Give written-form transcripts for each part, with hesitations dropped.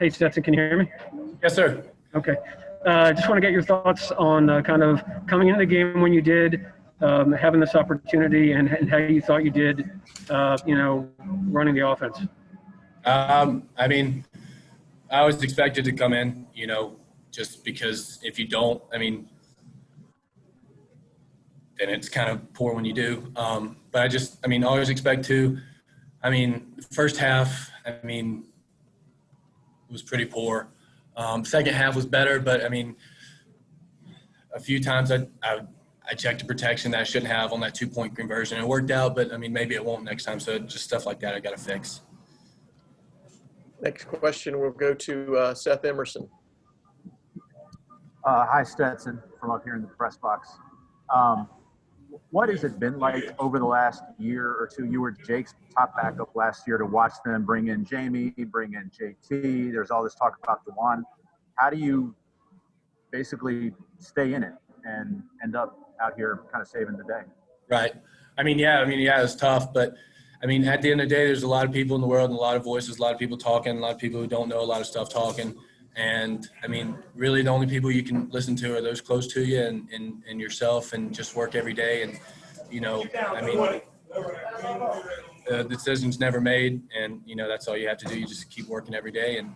Hey, Stetson, can you hear me? Yes, sir. Okay. Just want to get your thoughts on kind of coming into the game when you did, having this opportunity, and how you thought you did, running the offense. I mean, I was expected to come in, just because if you don't, then it's kind of poor when you do. But always expect to. First half, was pretty poor. Second half was better, but a few times I checked a protection that I shouldn't have on that 2-point conversion. It worked out, but maybe it won't next time. So just stuff like that I got to fix. Next question will go to Seth Emerson. Hi, Stetson, from up here in the press box. What has it been like over the last year or two? You were Jake's top backup last year, to watch them bring in Jamie, bring in JT. There's all this talk about DeJuan. How do you basically stay in it and end up out here kind of saving the day? Right. It's tough, but at the end of the day, there's a lot of people in the world and a lot of voices, a lot of people talking, a lot of people who don't know a lot of stuff talking. And really the only people you can listen to are those close to you and yourself, and just work every day. And, the decision's never made, and, that's all you have to do. You just keep working every day and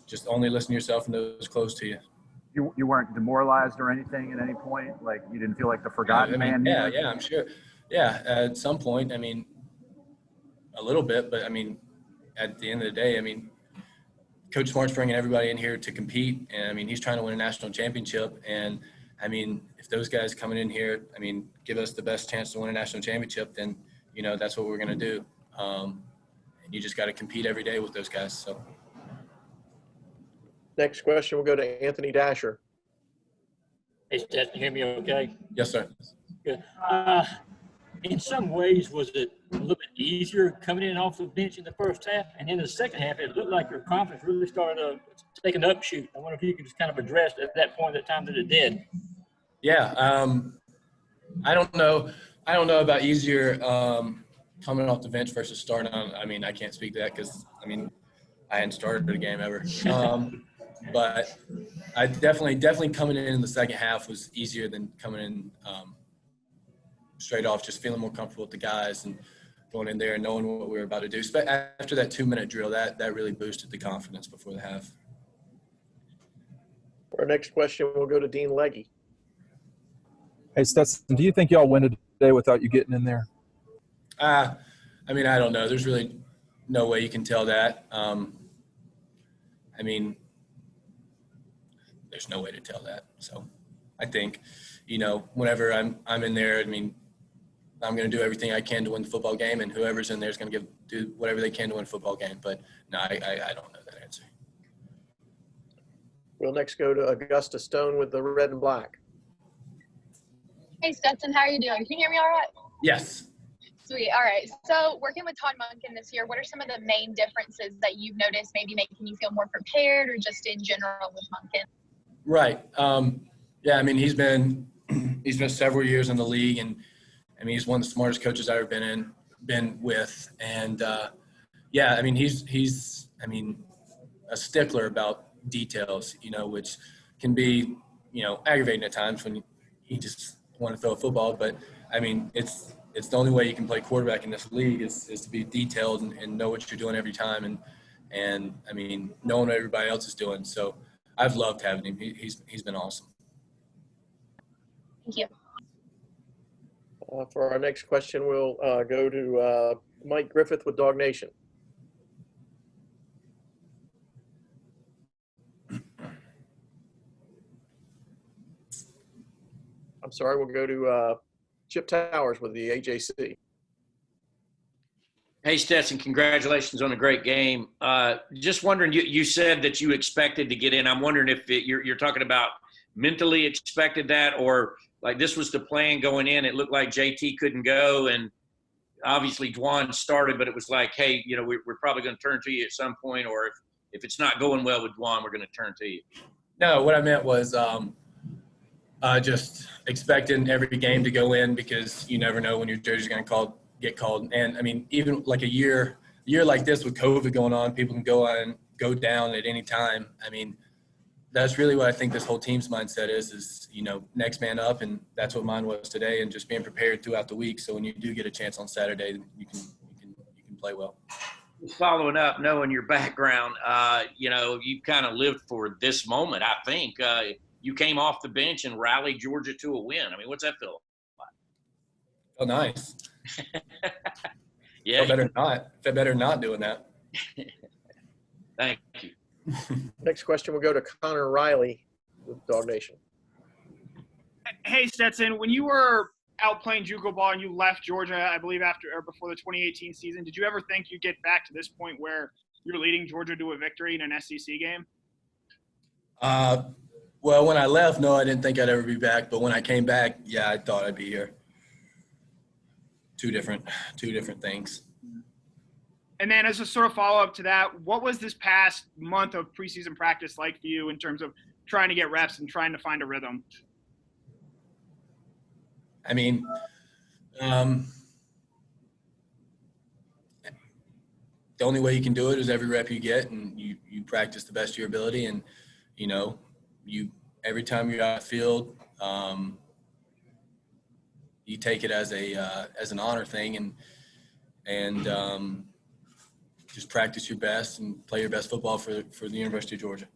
just only listen to yourself and those close to you. You weren't demoralized or anything at any point? Like, you didn't feel like the forgotten man? Yeah, I'm sure. Yeah, at some point, a little bit, but at the end of the day, Coach Smart's bringing everybody in here to compete, and he's trying to win a national championship. And if those guys coming in here, give us the best chance to win a national championship, then that's what we're going to do. And you just got to compete every day with those guys. So. Next question will go to Anthony Dasher. Hey, Stetson, you hear me okay? Yes, sir. Good. In some ways, was it a little bit easier coming in off the bench in the first half? And in the second half, it looked like your confidence really started to take an upshoot. I wonder if you could just kind of address at that point, at the time that it did. Yeah. I don't know about easier coming off the bench versus starting on. I can't speak to that because, I hadn't started a game ever. But I definitely coming in the second half was easier than coming in straight off, just feeling more comfortable with the guys and going in there and knowing what we were about to do. After that 2-minute drill, that really boosted the confidence before the half. Our next question will go to Dean Legge. Hey, Stetson, do you think y'all win today without you getting in there? I don't know. There's really no way you can tell that. There's no way to tell that. So I think, whenever I'm in there, I'm going to do everything I can to win the football game, and whoever's in there is going to do whatever they can to win a football game. But no, I don't know that answer. We'll next go to Augusta Stone with the red and black. Hey, Stetson, how are you doing? Can you hear me all right? Yes. Sweet. All right. So working with Todd Monken this year, what are some of the main differences that you've noticed maybe making you feel more prepared, or just in general with Monken? Right. He's been several years in the league, and he's one of the smartest coaches I've ever been with. And he's a stickler about details, which can be, aggravating at times when you just want to throw a football. But it's the only way you can play quarterback in this league is to be detailed and know what you're doing every time, and knowing what everybody else is doing. So I've loved having him. He's been awesome. Thank you. For our next question, we'll go to Mike Griffith with Dog Nation. I'm sorry, we'll go to Chip Towers with the AJC. Hey, Stetson, congratulations on a great game. Just wondering, you said that you expected to get in. I'm wondering if you're talking about mentally expected that, or like this was the plan going in. It looked like JT couldn't go, and obviously DeJuan started, but it was like, hey, we're probably going to turn to you at some point, or if it's not going well with DeJuan, we're going to turn to you. No, what I meant was just expecting every game to go in, because you never know when your jersey's going to get called. And even like a year like this with COVID going on, people can go go down at any time. I mean, that's really what I think this whole team's mindset is, you know, next man up, and that's what mine was today, and just being prepared throughout the week. So when you do get a chance on Saturday, you can play well. Following up, knowing your background, you know, you kind of lived for this moment, I think. You came off the bench and rallied Georgia to a win. I mean, what's that feel like? Oh, nice. Yeah. Felt better not doing that. Thank you. Next question will go to Connor Riley with Dog Nation. Hey, Stetson, when you were out playing JUCO ball and you left Georgia, I believe after or before the 2018 season, did you ever think you'd get back to this point where you're leading Georgia to a victory in an SEC game? Well, when I left, no, I didn't think I'd ever be back. But when I came back, yeah, I thought I'd be here. Two different things. And then as a sort of follow-up to that, what was this past month of preseason practice like for you in terms of trying to get reps and trying to find a rhythm? I mean, the only way you can do it is every rep you get, and you practice the best of your ability. And, you know, every time you're out of the field, you take it as an honor thing, and just practice your best and play your best football for the University of Georgia.